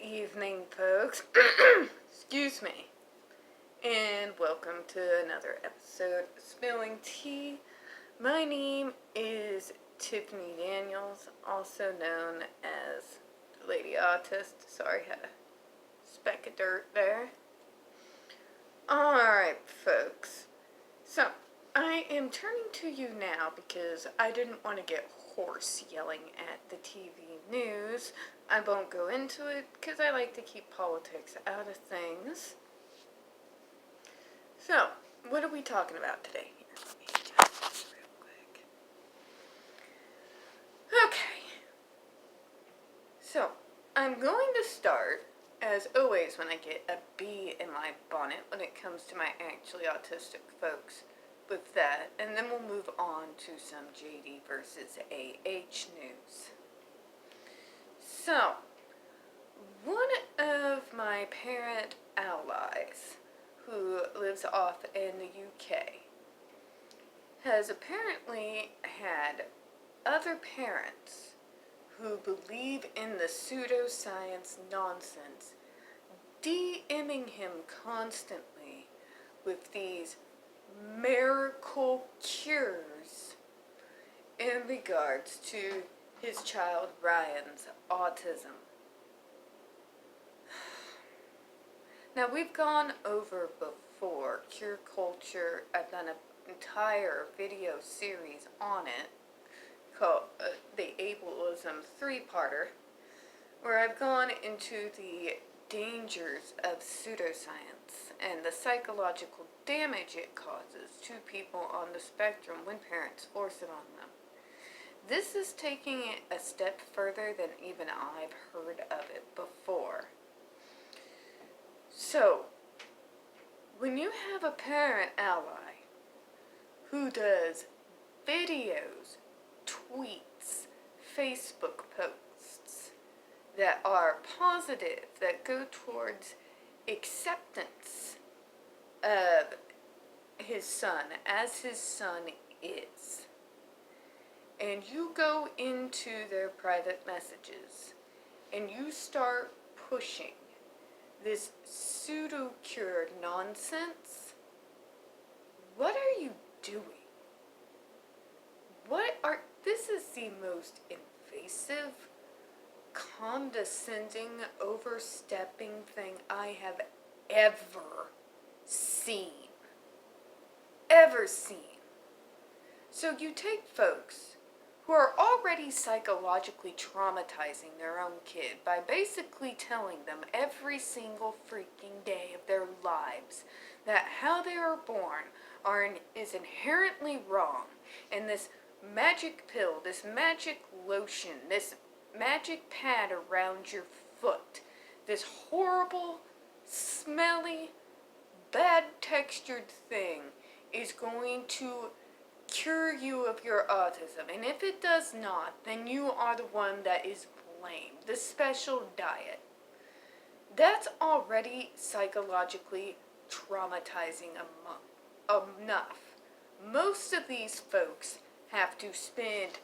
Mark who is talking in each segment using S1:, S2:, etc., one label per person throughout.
S1: evening, folks. Excuse me. And welcome to another episode of Spilling Tea. My name is Tiffany Daniels, also known as Lady Autist. Sorry, had a speck of dirt there. Alright, folks. So, I am turning to you now because I didn't want to get hoarse yelling at the TV news. I won't go into it because I like to keep politics out of things. So, what are we talking about today? Here, let me adjust this real quick. Okay. So, I'm going to start, as always when I get a bee in my bonnet when it comes to my actually autistic folks, with that, and then we'll move on to some JD versus AH news. So, one of my parent allies, who lives off in the UK, has apparently had other parents who believe in the pseudoscience nonsense DMing him constantly with these miracle cures in regards to his child Ryan's autism. Now, we've gone over before Cure Culture. I've done an entire video series on it called the Ableism 3-parter, where I've gone into the dangers of pseudoscience and the psychological damage it causes to people on the spectrum when parents force it on them. This is taking it a step further than even I've heard of it before. So, when you have a parent ally who does videos, tweets, Facebook posts that are positive, that go towards acceptance of his son as his son is, and you go into their private messages and you start pushing this pseudo-cure nonsense, what are you doing? This is the most invasive, condescending, overstepping thing I have ever seen. So you take folks who are already psychologically traumatizing their own kid by basically telling them every single freaking day of their lives that how they are born is inherently wrong, and this magic pill, this magic lotion, this magic pad around your foot, this horrible, smelly, bad textured thing is going to cure you of your autism. And if it does not, then you are the one that is blamed. The special diet. That's already psychologically traumatizing enough. Most of these folks have to spend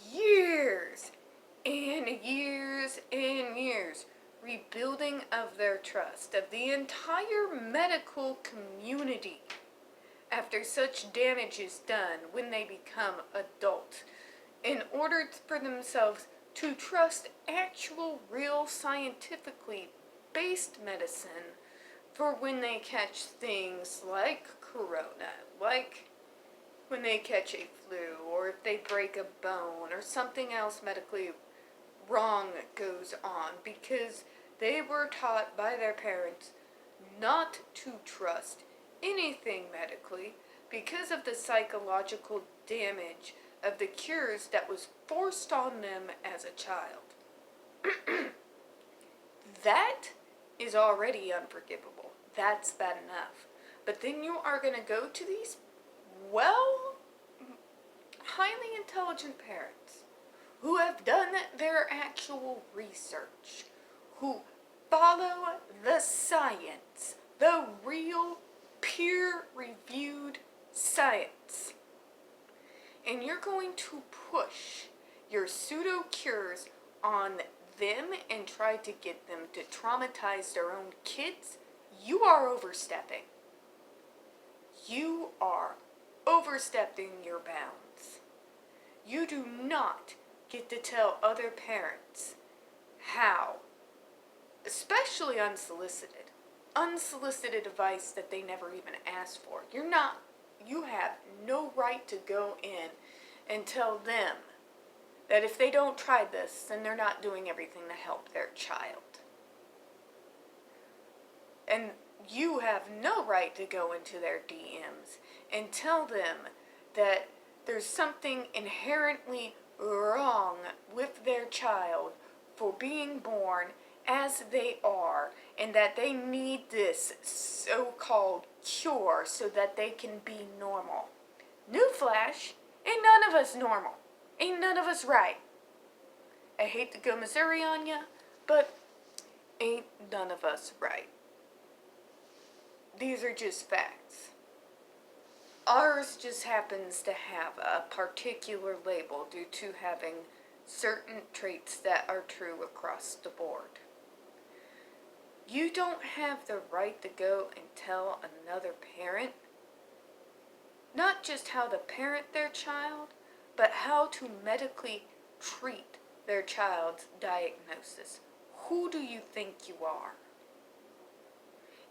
S1: years and years and years rebuilding of their trust of the entire medical community after such damage is done when they become adults, in order for themselves to trust actual, real, scientifically based medicine for when they catch things like corona, like when they catch a flu, or if they break a bone, or something else medically wrong goes on, because they were taught by their parents not to trust anything medically because of the psychological damage of the cures that was forced on them as a child. That is already unforgivable. That's bad enough. But then you are going to go to these highly intelligent parents who have done their actual research, who follow the science, the real peer-reviewed science. And you're going to push your pseudo-cures on them and try to get them to traumatize their own kids, you are overstepping. You are overstepping your bounds. You do not get to tell other parents how, especially unsolicited advice that they never even asked for. You have no right to go in and tell them that if they don't try this, then they're not doing everything to help their child. And you have no right to go into their DMs and tell them that there's something inherently wrong with their child for being born as they are, and that they need this so-called cure so that they can be normal. Newsflash, ain't none of us normal. Ain't none of us right. I hate to go Missouri on ya, but ain't none of us right. These are just facts. Ours just happens to have a particular label due to having certain traits that are true across the board. You don't have the right to go and tell another parent not just how to parent their child, but how to medically treat their child's diagnosis. Who do you think you are?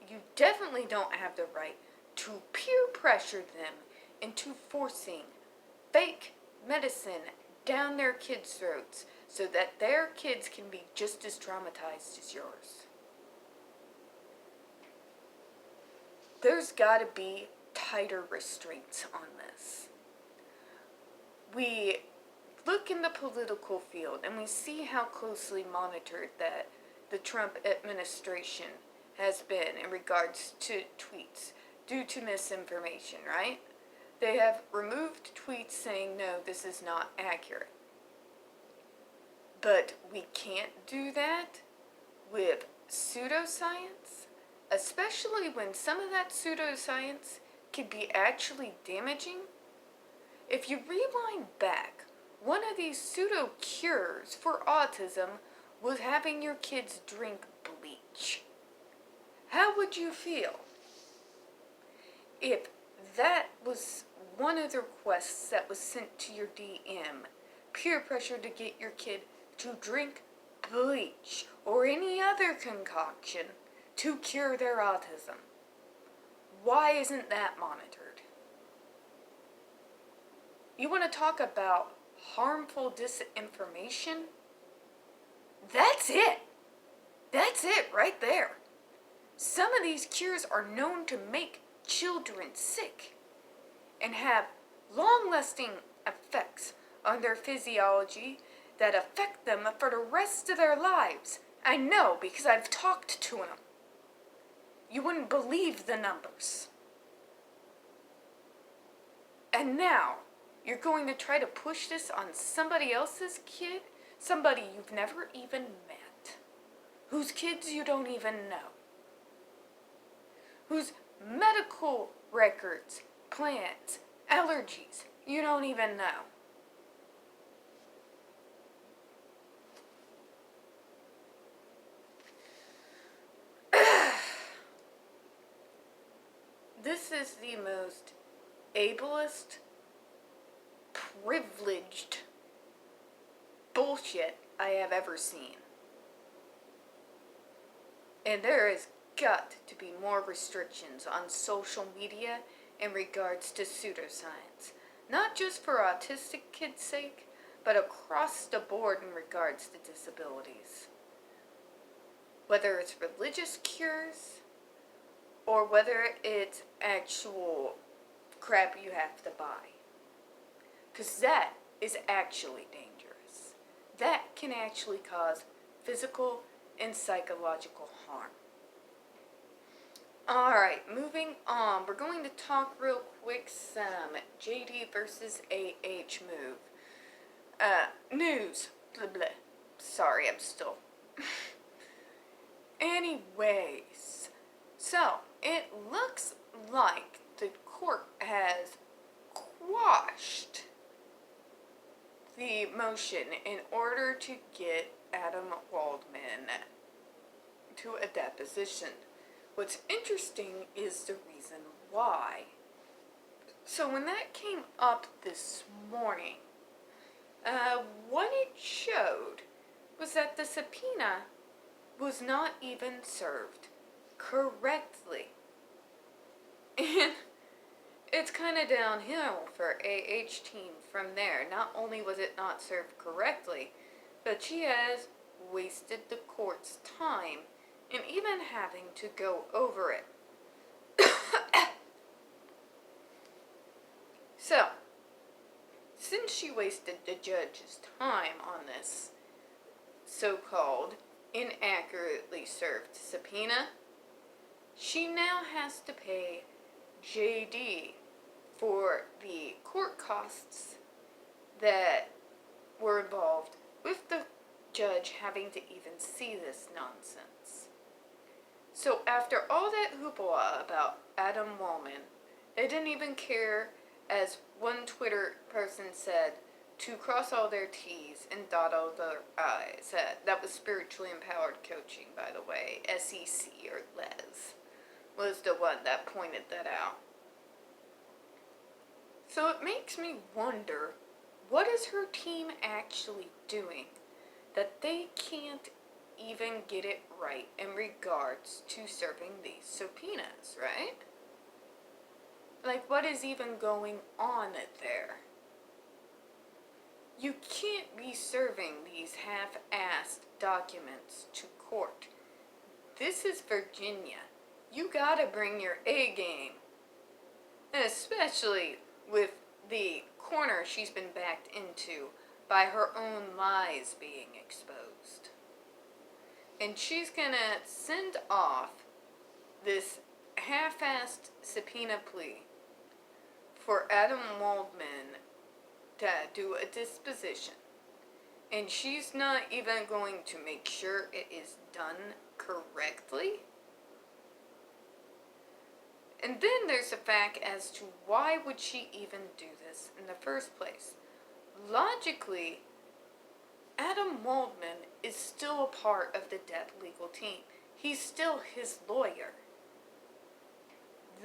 S1: You definitely don't have the right to peer pressure them into forcing fake medicine down their kids' throats so that their kids can be just as traumatized as yours. There's got to be tighter restraints on this. We look in the political field and we see how closely monitored that the Trump administration has been in regards to tweets due to misinformation, right? They have removed tweets saying, no, this is not accurate. But we can't do that with pseudoscience, especially when some of that pseudoscience could be actually damaging. If you rewind back, one of these pseudo cures for autism was having your kids drink bleach. How would you feel if that was one of the requests that was sent to your DM? Peer pressure to get your kid to drink bleach or any other concoction to cure their autism. Why isn't that monitored? You want to talk about harmful disinformation? That's it. That's it right there. Some of these cures are known to make children sick and have long-lasting effects on their physiology that affect them for the rest of their lives. I know because I've talked to them. You wouldn't believe the numbers. And now, you're going to try to push this on somebody else's kid? Somebody you've never even met. Whose kids you don't even know. Whose medical records, plans, allergies you don't even know. This is the most ableist, privileged bullshit I have ever seen. And there has got to be more restrictions on social media in regards to pseudoscience. Not just for autistic kids' sake, but across the board in regards to disabilities. Whether it's religious cures, or whether it's actual crap you have to buy. Because that is actually dangerous. That can actually cause physical and psychological harm. Alright, moving on. We're going to talk real quick some JD versus AH move. News. Blah, blah. Sorry, I'm still... Anyways, so it looks like the court has quashed the motion in order to get Adam Waldman to a deposition. What's interesting is the reason why. So when that came up this morning, what it showed was that the subpoena was not even served correctly. And it's kind of downhill for AH team from there. Not only was it not served correctly, but she has wasted the court's time in even having to go over it. So, since she wasted the judge's time on this so-called inaccurately served subpoena, she now has to pay JD for the court costs that were involved with the judge having to even see this nonsense. So after all that hoopla about Adam Waldman, they didn't even care, as one Twitter person said, to cross all their T's and dot all their I's. That was spiritually empowered coaching, by the way. SEC or Les was the one that pointed that out. So it makes me wonder, what is her team actually doing that they can't even get it right in regards to serving these subpoenas, right? Like, what is even going on there? You can't be serving these half-assed documents to court. This is Virginia. You gotta bring your A game. And especially with the corner she's been backed into by her own lies being exposed. And she's gonna send off this half-assed subpoena plea for Adam Waldman to do a disposition. And she's not even going to make sure it is done correctly. And then there's the fact as to why would she even do this in the first place. Logically, Adam Waldman is still a part of the Depp legal team. He's still his lawyer.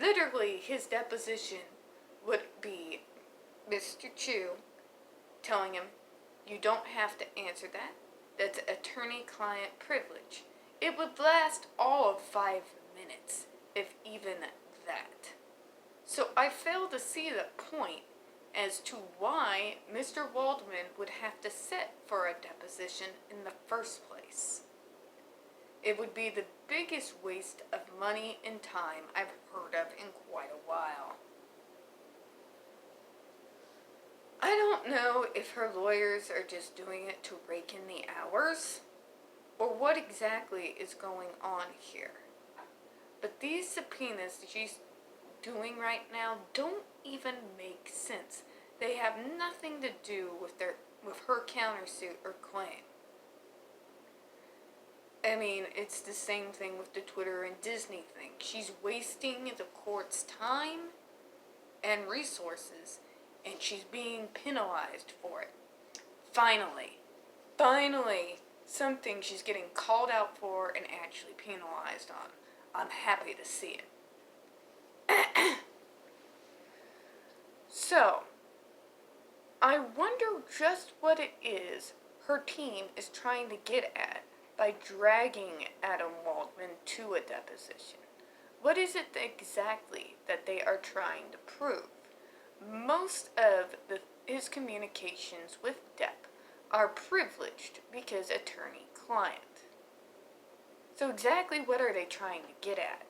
S1: Literally, his deposition would be Mr. Chu telling him, you don't have to answer that. That's attorney-client privilege. It would last all of 5 minutes, if even that. So I fail to see the point as to why Mr. Waldman would have to sit for a deposition in the first place. It would be the biggest waste of money and time I've heard of in quite a while. I don't know if her lawyers are just doing it to rake in the hours, or what exactly is going on here. But these subpoenas that she's doing right now don't even make sense. They have nothing to do with her countersuit or claim. I mean, it's the same thing with the Twitter and Disney thing. She's wasting the court's time and resources, and she's being penalized for it. Finally, something she's getting called out for and actually penalized on. I'm happy to see it. So, I wonder just what it is her team is trying to get at by dragging Adam Waldman to a deposition. What is it exactly that they are trying to prove? Most of his communications with Depp are privileged because attorney-client. So exactly what are they trying to get at?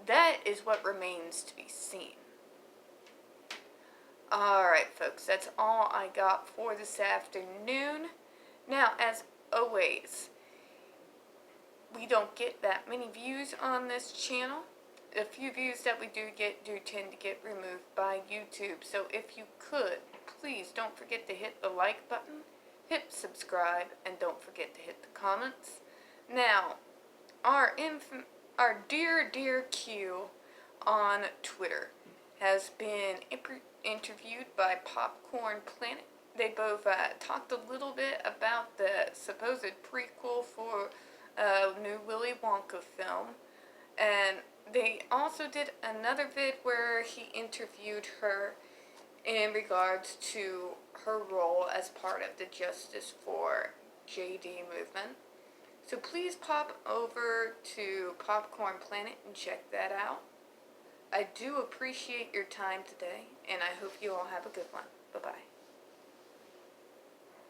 S1: That is what remains to be seen. Alright folks, that's all I got for this afternoon. Now, as always, we don't get that many views on this channel. The few views that we do tend to get removed by YouTube. So if you could, please don't forget to hit the like button, hit subscribe, and don't forget to hit the comments. Now, our dear Q on Twitter has been interviewed by Popcorn Planet. They both talked a little bit about the supposed prequel for a new Willy Wonka film. And they also did another vid where he interviewed her in regards to her role as part of the Justice for JD movement. So please pop over to Popcorn Planet and check that out. I do appreciate your time today, and I hope you all have a good one. Bye-bye.